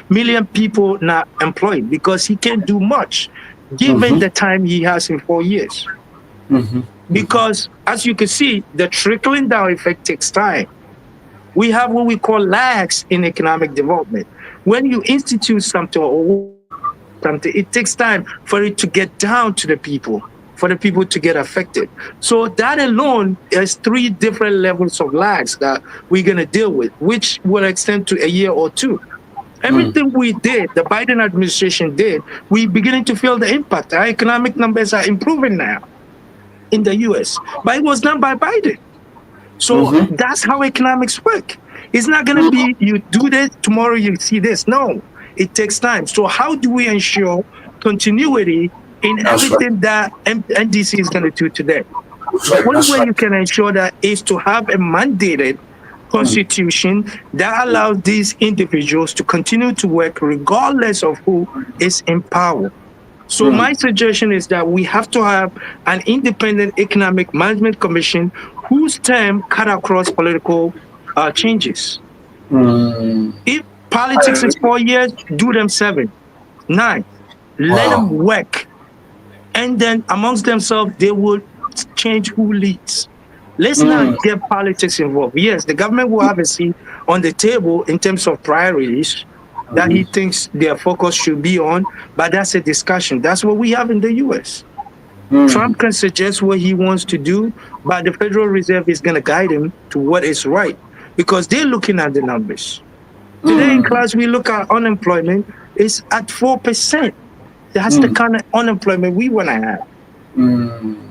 million people not employed because he can't do much given the time he has in 4 years. Because as you can see, the trickling down effect takes time. We have what we call lags in economic development. When you institute something or something, it takes time for it to get down to the people, for the people to get affected. So that alone is 3 different levels of lags that we're going to deal with, which will extend to a year or 2. Everything we did, the Biden administration did, we're beginning to feel the impact. Our economic numbers are improving now in the US, but it was done by Biden. So that's how economics work. It's not going to be you do this, tomorrow you see this. No, it takes time. So how do we ensure continuity in everything that NDC is going to do today? One way you can ensure that is to have a mandated constitution that allows these individuals to continue to work regardless of who is in power. So my suggestion is that we have to have an independent economic management commission whose term cut across political changes. If politics is 4 years, do them 7, 9. Let them work. And then amongst themselves, they will change who leads. Let's not get politics involved. Yes, the government will have a seat on the table in terms of priorities that he thinks their focus should be on, but that's a discussion. That's what we have in the US. Trump can suggest what he wants to do, but the Federal Reserve is going to guide him to what is right because they're looking at the numbers. Today in class, we look at unemployment is at 4%. That's the kind of unemployment we want to have.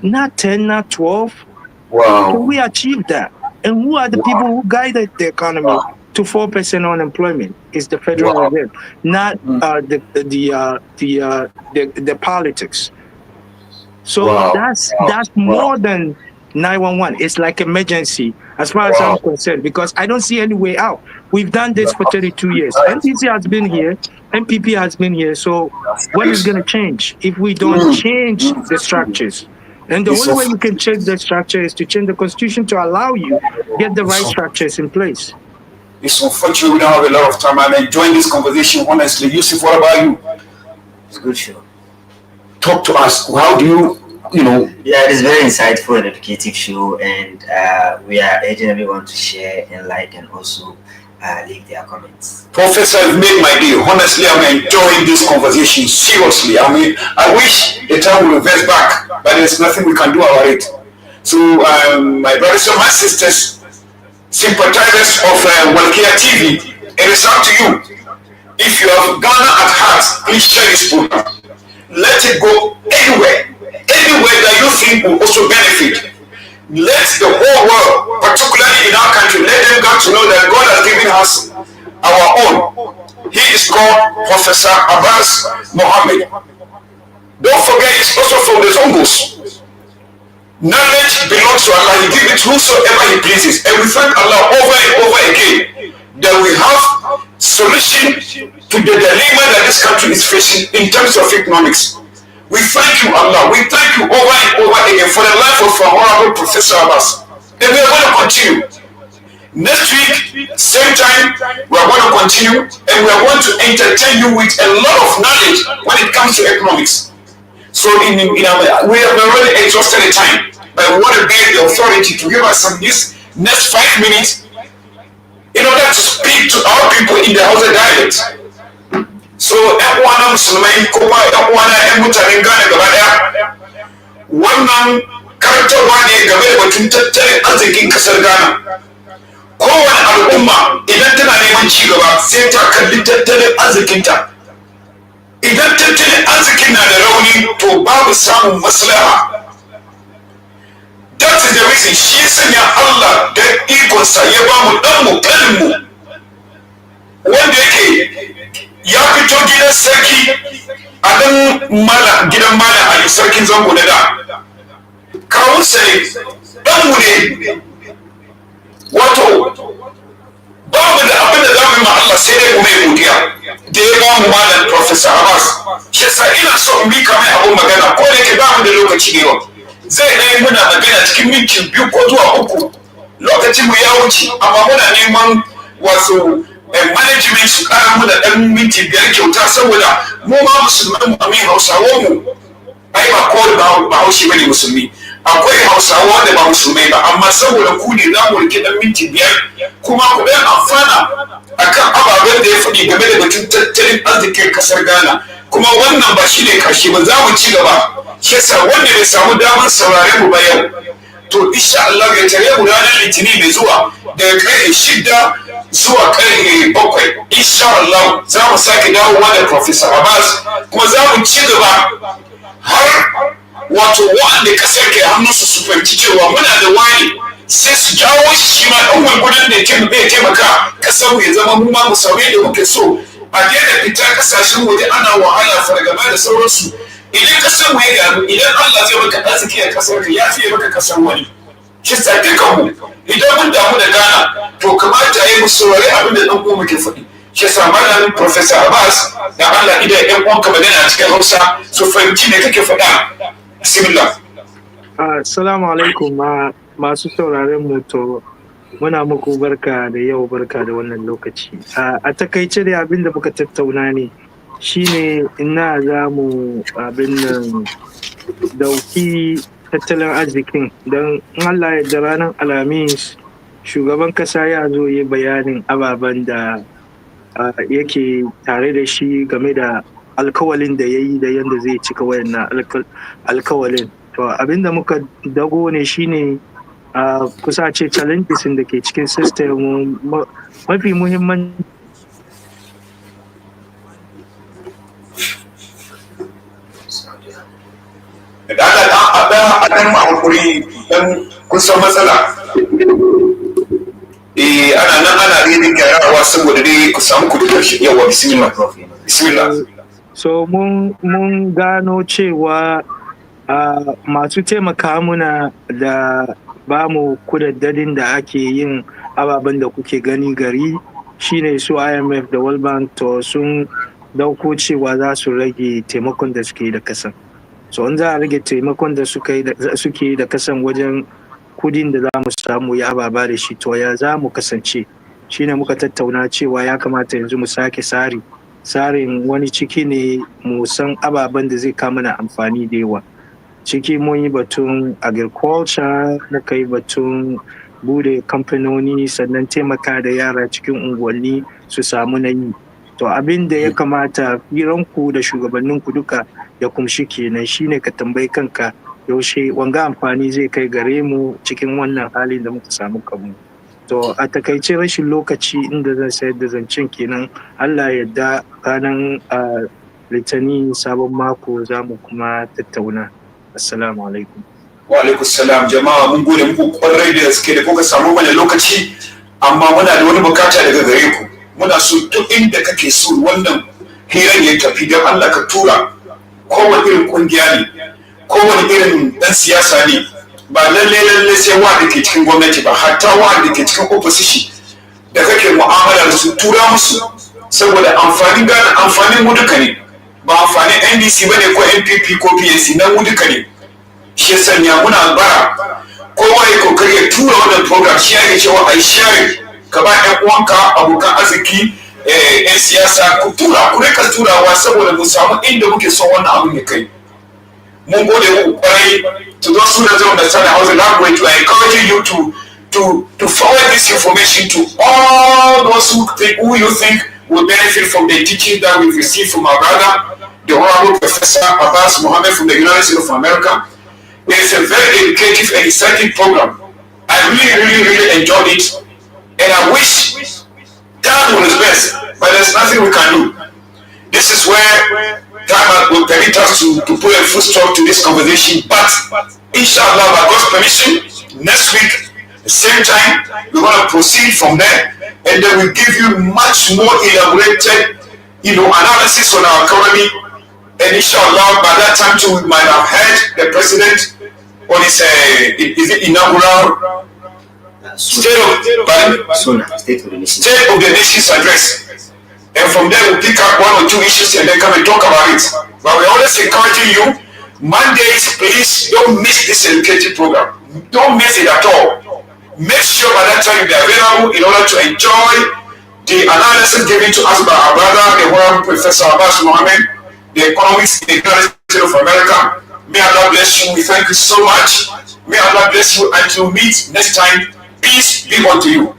Not 10, not 12. Wow. Can we achieve that? And who are the people who guided the economy to 4% unemployment? It's the Federal Reserve, not the politics. So that's more than 911. It's like emergency as far as I'm concerned, because I don't see any way out. We've done this for 32 years. NTC has been here, MPP has been here. So what is going to change if we don't change the structures? And the only way you can change the structure is to change the constitution to allow you get the right structures in place. It's unfortunate we don't have a lot of time. I'm enjoying this conversation, honestly. Yusuf, what about you? It's a good show. Talk to us. How do you know? Yeah, it's very insightful and educative show, and we are urging everyone to share and like and also leave their comments. Professor, you've made my day. Honestly, I'm enjoying this conversation. Seriously. I mean, I wish the time would reverse back, but there's nothing we can do about it. So, my brothers and my sisters, sympathizers of Walkia TV, it is up to you. If you have Ghana at heart, please share this program. Let it go anywhere that you think will also benefit. Let the whole world, particularly in our country, let them come to know that God has given us our own. He is called Professor Abbas Mohammed. Don't forget, it's also from the Zongos. Knowledge belongs to Allah. He gives it whosoever He pleases. And we thank Allah over and over again that we have solution to the dilemma that this country is facing in terms of economics. We thank you, Allah. We thank you over and over again for the life of our honorable Professor Abbas. And we are going to continue. Next week, same time, we are going to continue and we are going to entertain you with a lot of knowledge when it comes to economics. So we have already exhausted the time, but we want to beg the authority to give us some this next 5 minutes in order to speak to our people in the Hausa dialect. So ‘yan uwana musulmai ko ba ‘yan uwana ‘yan mutanen Ghana gaba ɗaya, wannan karantarwa ne game da batun tattalin arzikin ƙasar Ghana. Kowane al'umma idan tana neman ci gaba sai ta kalli tattalin arzikinta. Idan tattalin arzikin na da rauni to babu samun maslaha. That is the reason shi sanya Allah da ikonsa ya ba mu ɗanmu ƙaninmu wanda yake ya fito gidan sarki a nan gidan Malam Ali sarkin zango na da. Kawunsa ne, ɗanmu ne, wato babu da abin da za mu yi ma Allah sai dai mu mai godiya da ya ba mu Malam Professor Abbas. Shi yasa ina so in mika mai abun magana ko da yake ba mu da lokaci da yawa. Zai ɗaya muna magana cikin minti 2 ko zuwa 3. Lokacin mu ya wuce amma muna neman wasu management su ƙara muna ɗan minti 5 kyauta saboda mu ma musulman mu amin Hausawa mu ai ba kawai ba Haushi bane musulmi. Akwai Hausawa da ba musulmai ba amma saboda ku ne za mu rike ɗan minti 5 kuma ku ɗan amfana akan ababen da ya faɗi game da batun tattalin arzikin ƙasar Ghana. Kuma wannan ba shi ne ƙarshe ba, za mu ci gaba. Shi yasa wanda bai samu damar saurare mu ba yau to insha Allah ya tare mu ranar Litinin mai zuwa daga karfe 6 zuwa karfe 7 insha Allah za mu sake dawowa da Professor Abbas kuma za mu ci gaba har wato wa'anda kasar ke hannunsu su fahimci cewa muna da wani sai su jawo shi ma ɗan gwargwadon da ya taimaka kasar ya zama mu ma mu samu da muke so a daina fita kasashen waje ana wahala fargaba da sauransu. Idan kasar mu ya gyaru, idan Allah zai maka arziki a kasar ka ya fiye maka kasar wani. Shi sa dukan mu idan mun damu da Ghana to kamata ya yi mu saurari abin da ɗan uwa muke faɗi. Shi sa Malam Professor Abbas da Allah idan ƴan uwanka magana a cikin Hausa su fahimci me kake faɗa. Bismillah. Assalamu alaikum masu sauraren mu, to muna muku barka da yau, barka da wannan lokaci. A takaice da abin da muka tattauna ne shine ina za mu abin nan dauki tattalin arzikin don Allah da ranar Alhamis shugaban kasa ya zo yi bayanin ababen da yake tare da shi game da alkawalin da ya yi da yadda zai cika wayannan alkawalin. To abin da muka dago ne shine kusa ce challenges da ke cikin system mafi muhimmanci da Allah a ɗan ma'aikuri don kusan matsala. Ana nan ana rinin gyarawa saboda dai ku samu kuɗi ƙarshe. Yawa bismillah. Bismillah. So mun gano cewa masu taimaka muna da ba mu kudaddadin da ake yin ababen da kuke gani gari shine su IMF da World Bank, to sun dauko cewa za su rage taimakon da suke da kasan. So in za a rage taimakon da suke da kasan wajen kudin da za mu samu ya ababa da shi, to ya za mu kasance shine muka tattauna cewa ya kamata yanzu mu sake tsarin wani ciki ne mu san ababen da zai kama na amfani da yawa. Ciki mun yi batun agriculture, muka yi batun bude kamfanoni, sannan taimaka da yara cikin unguwanni su samu na yi. To abin da ya kamata firanku da shugabanninku duka ya kumshi kenan shine ka tambayi kanka yaushe wanga amfani zai kai gare mu cikin wannan halin da muka samu kanmu. To a takaice rashin lokaci inda zan sayar da zancen kenan, Allah ya yarda ranar Litinin sabon mako za mu kuma tattauna. Assalamu alaikum. Wa alaikum salam jama'a, mun gode muku kwarai da gaske da kuka samu mana lokaci, amma muna da wani bukata daga gare ku. muna so duk inda kake so wannan hirar ya tafi don Allah ka tura kowane irin kungiya ne, kowane irin dan siyasa ne, ba lalle sai wanda ke cikin gwamnati ba, hatta wanda ke cikin opposition da kake mu'amala da su tura musu, saboda amfanin Ghana amfanin mu duka ne, ba amfanin NDC bane ko NPP ko PNC, na mu duka ne. Shi sanya muna bara kowa ya kokari ya tura wannan program, shi yake cewa ai share, ka ba ƴan uwanka abokan arziki ƴan siyasa ku tura, ku rika turawa saboda mu samu inda muke son wannan abin ya kai. Mun gode muku kwarai to those who don't understand the Hausa language. I encourage you to forward this information to all those who you think will benefit from the teaching that we've received from our brother, the Honorable Professor Abbas Mohammed from the United States of America. It's a very educative and exciting program. I really enjoyed it, and I wish God was best, but there's nothing we can do. This is where time will permit us to put a full stop to this conversation, but inshallah, by God's permission, next week, the same time, we're going to proceed from there, and then we'll give you much more elaborated, analysis on our economy. And inshallah, by that time too, we might have heard the president on his inaugural State of the Nation's address. And from there, we'll pick up one or two issues and then come and talk about it. But we're always encouraging you, Mondays, please don't miss this educative program. Don't miss it at all. Make sure by that time you'll be available in order to enjoy the analysis given to us by our brother, the Honorable Professor Abbas Mohammed, the economics in the United States of America. May Allah bless you. We thank you so much. May Allah bless you. Until we meet next time, peace be unto you.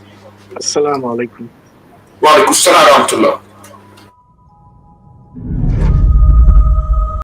Assalamu alaikum. Wa alaikum salam wa rahmatullah.